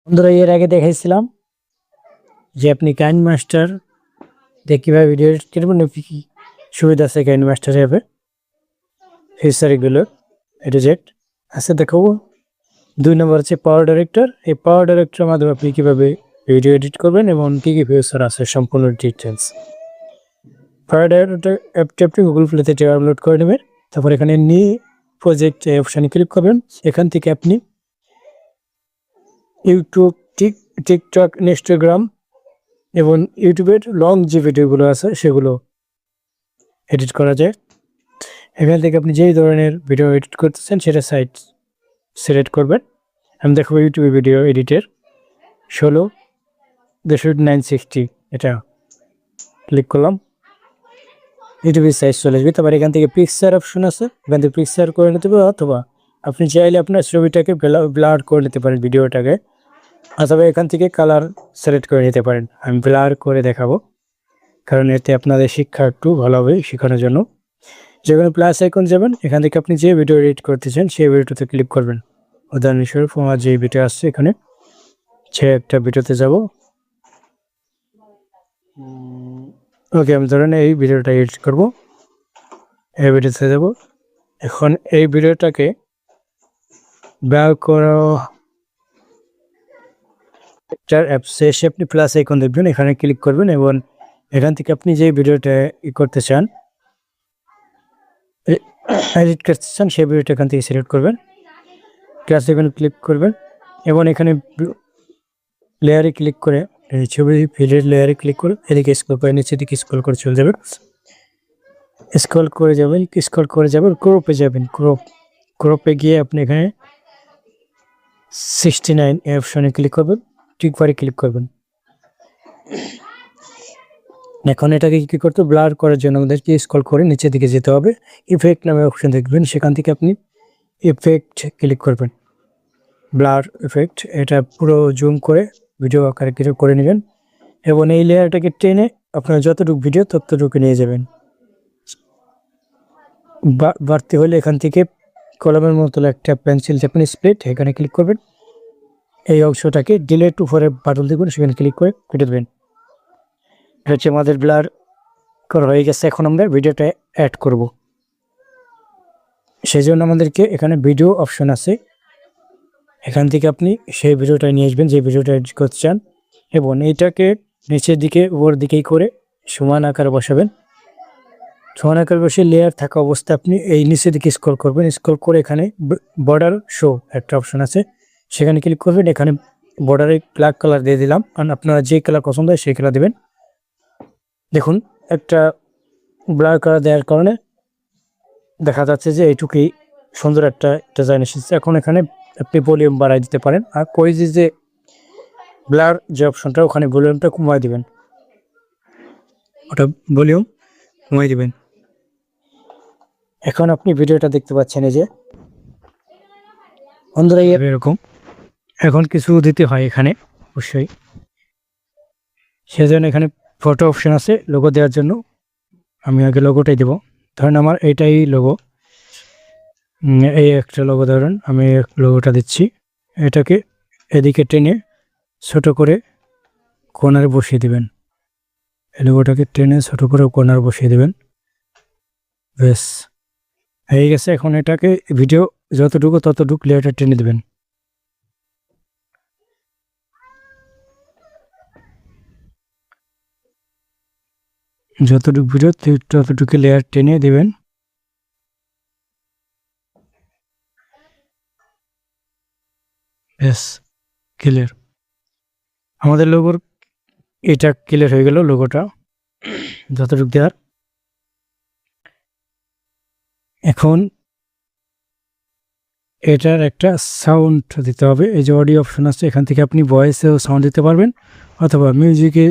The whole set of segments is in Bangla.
বন্ধুরা এর আগে দেখাইছিলাম যে আপনি কাইন মাস্টার দিয়ে কীভাবে ভিডিও এডিট করবেন, কি কি সুবিধা আছে কাইন মাস্টার অ্যাপে, ফিচার এগুলো এটা জেড আছে দেখাবো। 2 নম্বর হচ্ছে পাওয়ার ডাইরেক্টর। এই পাওয়ার ডাইরেক্টরের মাধ্যমে আপনি কীভাবে ভিডিও এডিট করবেন এবং কী কী ফিচার আছে সম্পূর্ণ ডিটেলস। পাওয়ার ডাইরেক্টর অ্যাপটি আপনি গুগল প্লে থেকে ডাউনলোড করে নেবেন। তারপর এখানে নিউ প্রজেক্ট এই অপশানে ক্লিক করবেন। এখান থেকে আপনি ইউটিউব, টিকটক, ইনস্টাগ্রাম এবং ইউটিউবের লং যে ভিডিওগুলো আছে সেগুলো এডিট করা যায়। এখান থেকে আপনি যেই ধরনের ভিডিও এডিট করতেছেন সেটা সাইট সিলেক্ট করবেন। আমি দেখাবো ইউটিউবে ভিডিও এডিটের 16:960, এটা ক্লিক করলাম, ইউটিউবের সাইজ চলে আসবে। তারপর এখান থেকে পিকচার অপশন আছে, এখান থেকে পিকচার করে নিতে পারেন, অথবা আপনি চাইলে আপনার ছবিটাকে ব্লার করে নিতে পারেন ভিডিওটাকে, অথবা এখান থেকে কালার সিলেক্ট করে নিতে পারেন। আমি ব্লার করে দেখাবো কারণ এতে আপনাদের শিক্ষা একটু ভালো হবে শেখানোর জন্য। যেখানে প্লাস আইকন যাবেন, এখান থেকে আপনি যে ভিডিও এডিট করতেছেন সেই ভিডিওতে ক্লিক করবেন। উদাহরণস্বরূপ আমার যে ভিডিও আসছে এখানে সে একটা ভিডিওতে যাব। ওকে, আমি ধরেন এই ভিডিওটা এডিট করব, এই ভিডিওতে যাব। এখন এই ভিডিওটাকে ব্যাক করো অ্যাপসে এসে আপনি প্লাস আইকন দেখবেন, এখানে ক্লিক করবেন এবং এখান থেকে আপনি যে ভিডিওটা করতে চান, এডিট করতে চান, সেই ভিডিওটা এখান থেকে সিলেক্ট করবেন, প্লাস আইকনে ক্লিক করবেন এবং এখানে লেয়ারে ক্লিক করে এই ছবি ফিলের লেয়ারে ক্লিক করে এদিকে স্ক্রল করে নিচে দিকে স্ক্রল করে চলে যাবেন। স্ক্রল করে যাবেন ক্রপে যাবেন। ক্রপে গিয়ে আপনি এখানে 69 অপশনে ক্লিক করবেন, ঠিকভাবে ক্লিক করবেন। এখন এটাকে কি করতে, ব্লার করার জন্য আমাদেরকে স্ক্রল করে নিচের দিকে যেতে হবে। ইফেক্ট নামে অপশন দেখবেন, সেখান থেকে আপনি ইফেক্ট ক্লিক করবেন, ব্লার ইফেক্ট। এটা পুরো জুম করে ভিডিও আকারে কিছু করে নেবেন এবং এই লেয়ারটাকে টেনে আপনার যতটুকু ভিডিও ততটুকু নিয়ে যাবেন। বাড়তি হলে এখান থেকে কলমের মতো একটা পেন্সিল চাপেন, স্প্লিট, এখানে ক্লিক করবেন। এই অংশটাকে ডিলেট উপরে বাটন দেখবেন, সেখানে ক্লিক করে কেটে দেবেন। এটা হচ্ছে আমাদের ব্লার করা হয়ে গেছে। এখন আমরা ভিডিওটা অ্যাড করব, সেই জন্য আমাদেরকে এখানে ভিডিও অপশন আছে, এখান থেকে আপনি সেই ভিডিওটা নিয়ে আসবেন যে ভিডিওটা এডিট করতে চান এবং এইটাকে নিচের দিকে উপর দিকেই করে সমান আকারে বসাবেন। সমান আকারে বসে লেয়ার থাকা অবস্থায় আপনি এই নিচের দিকে স্ক্রল করবেন, স্ক্রল করে এখানে বর্ডার শো একটা অপশন আছে, সেখানে ক্লিক করবেন। এখানে বর্ডারে ব্ল্যাক কালার দিয়ে দিলাম, কারণ আপনারা যে কালার পছন্দ হয় সেই কালার দেবেন। দেখুন একটা ব্ল্যাক কালার দেওয়ার কারণে দেখা যাচ্ছে যে এইটুকুই সুন্দর একটা ডিজাইন এসেছে। এখন এখানে আপনি ভলিউম বাড়াই দিতে পারেন, আর কই যে ব্লার যে অপশনটা ওখানে ভলিউমটা কমাই দিবেন, ওটা ভলিউম কমাই দিবেন। এখন আপনি ভিডিওটা দেখতে পাচ্ছেন এই যে বন্ধুরা এরকম। এখন কিছু দিতে হয় এখানে অবশ্যই, সেজন্য এখানে ফটো অপশন আছে লোগো দেওয়ার জন্য। আমি আগে লোগোটাই দেব, ধরেন আমার এইটাই লোগো, এই একটা লোগো ধরেন আমি লোগোটা দিচ্ছি। এটাকে এদিকে টেনে ছোট করে কর্নারে বসিয়ে দেবেন, এই লোগোটাকে টেনে ছোট করে কর্নারে বসিয়ে দেবেন, বেশ হয়ে গেছে। এখন এটাকে ভিডিও যতটুকু ততটুকু লেয়ারটা টেনে দেবেন, যতটুকু ভিডিও ততটুকু লেয়ার টেনে দেবেন। বেশ ক্লিয়ার, আমাদের লোগোর এটা ক্লিয়ার হয়ে গেল, লোগোটা যতটুকু দেওয়ার। এখন এটার একটা সাউন্ড দিতে হবে, এই যে অডিও অপশন আছে, এখান থেকে আপনি ভয়েসেও সাউন্ড দিতে পারবেন, অথবা মিউজিকে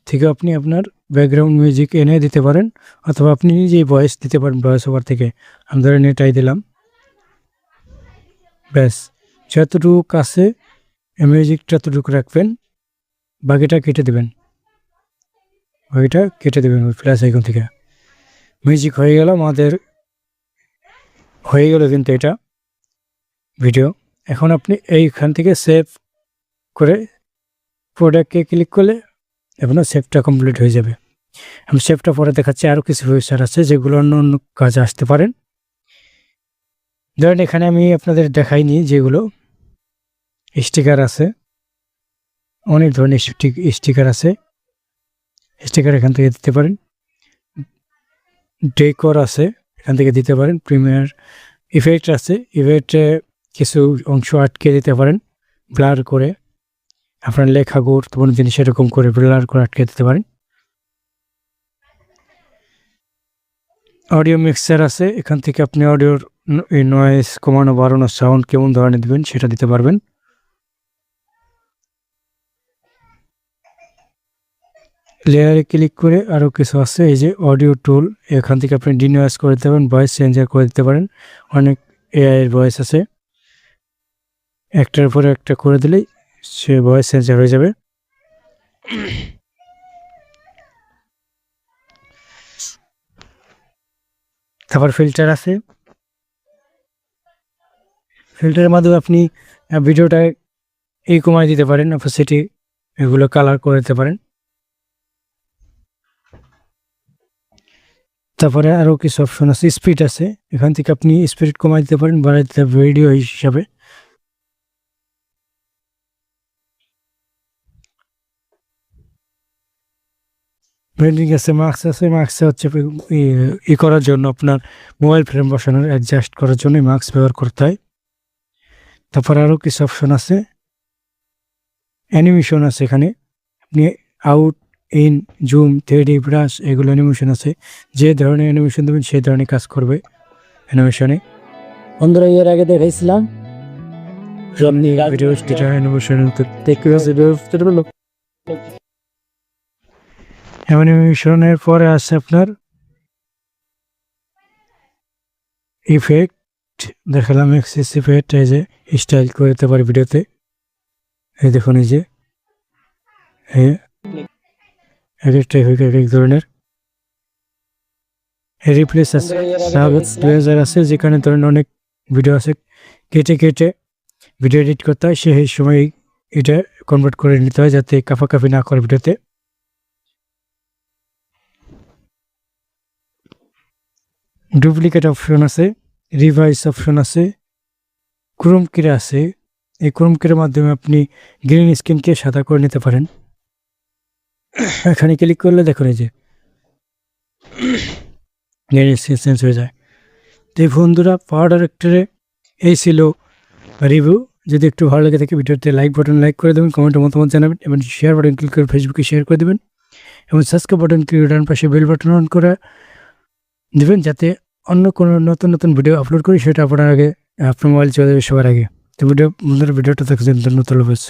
থেকে আপনি আপনার ব্যাকগ্রাউন্ড মিউজিক এনে দিতে পারেন, অথবা আপনি নিজেই ভয়েস দিতে পারেন ভয়েস ওভার থেকে। আমি ধরেন এটাই দিলাম, ব্যাস যতটুকু আছে মিউজিকটা ততটুকু রাখবেন, বাকিটা কেটে দেবেন, বাকিটা কেটে দেবেন ওই প্লাস আইকন থেকে। মিউজিক হয়ে গেল, আমাদের হয়ে গেল কিন্তু এটা ভিডিও। এখন আপনি এইখান থেকে সেভ করে প্রোডাক্টে ক্লিক করলে আপনার সেভটা কমপ্লিট হয়ে যাবে। আমি সেভটা পরে দেখাচ্ছি। আরও কিছু ফিচার আছে যেগুলো অন্য অন্য কাজে আসতে পারেন। ধরেন এখানে আমি আপনাদের দেখাইনি, যেগুলো স্টিকার আছে, অনেক ধরনের স্টিকার আছে। স্টিকার এখান থেকে দিতে পারেন। ডেকর আছে, এখান থেকে দিতে পারেন। প্রিমিয়ার ইফেক্ট আছে, ইফেক্টে কিছু অংশ আটকে দিতে পারেন ব্লার করে। আপনার লেখা গুরুত্বপূর্ণ জিনিস এরকম করে ব্লার করে আটকে দিতে পারেন। অডিও মিক্সার আছে, এখান থেকে আপনি অডিওর নয়েজ কমানো বাড়ানো সাউন্ড কেমন ধরনের দেবেন সেটা দিতে পারবেন। লেয়ারে ক্লিক করে আরও কিছু আছে, এই যে অডিও টুল, এখান থেকে আপনি ডিনয়েজ করে দিতে পারেন, ভয়েস চেঞ্জার করে দিতে পারেন। অনেক এআই এর ভয়েস আছে, একটার পরে একটা করে দিলেই সে ভয়েস চেঞ্জার হয়ে যাবে। তারপর ফিল্টার আছে, ফিল্টারের মাধ্যমে আপনি ভিডিওটা এই কমায় দিতে পারেন, অপোসিটি এগুলো কালার করে দিতে পারেন। তারপরে আরও কিছু অপশন আছে, স্পিড আছে, এখান থেকে আপনি স্পিড কমাই দিতে পারেন, বাড়াই দিতে ভিডিও হিসাবে। ব্লেন্ডিং আছে, মার্কস আছে, মার্কস হচ্ছে ই করার জন্য আপনার মোবাইল ফ্রেম বসানোর অ্যাডজাস্ট করার জন্য মার্কস ব্যবহার করতে হয়। তারপর আরও কিছু অপশন আছে, অ্যানিমেশন আছে, এখানে আপনি out in zoom 3D brush এগুলো অ্যানিমেশন আছে, যে ধরনের অ্যানিমেশন দেবেন সেই ধরনের কাজ করবে অ্যানিমেশনে। বন্ধুরা এর আগে দেখাইছিলাম অ্যানিমেশনের পরে আছে আপনার ইফেক্ট, দেখালাম এক্সেস ইফেক্ট, এই যে স্টাইল করে দিতে পারি ভিডিওতে। এই দেখুন, এই যে এক একটা ইফেক্ট এক এক ধরনের। রিপ্লেস আছে, প্লেজার আছে, যেখানে ধরেন অনেক ভিডিও আছে কেটে কেটে ভিডিও এডিট করতে হয়, সেই সময় এটা কনভার্ট করে নিতে হয় যাতে কাফাকাফি না করে ভিডিওতে। ডুপ্লিকেট অপশন আছে, রিভাইস অপশন আছে, ক্রোম কিরে আছে। এই ক্রোম কিরের মাধ্যমে আপনি গ্রিন স্ক্রিনকে সাদা করে নিতে পারেন। এখানে ক্লিক করলে দেখুন এই যে গ্রিন স্ক্রিন চেঞ্জ হয়ে যায়। তো এই বন্ধুরা পাওয়ার ডাইরেক্টরে এই ছিল রিভিউ। যদি একটু ভালো লাগে থাকে ভিডিওতে লাইক করে দেবেন, কমেন্টে মতামত জানাবেন এবং শেয়ার বাটন ক্লিক করে ফেসবুকে শেয়ার করে দেবেন এবং সাবস্ক্রাইব বাটন ক্লিক করে ডান পাশে বেল বাটন অন করে দেবেন যাতে অন্য কোনো নতুন নতুন ভিডিও আপলোড করি সেটা আপনার আগে আপনার মোবাইল চলে যাবে সবার আগে। তো ভিডিওটা দেখছেন ধন্যবাদ।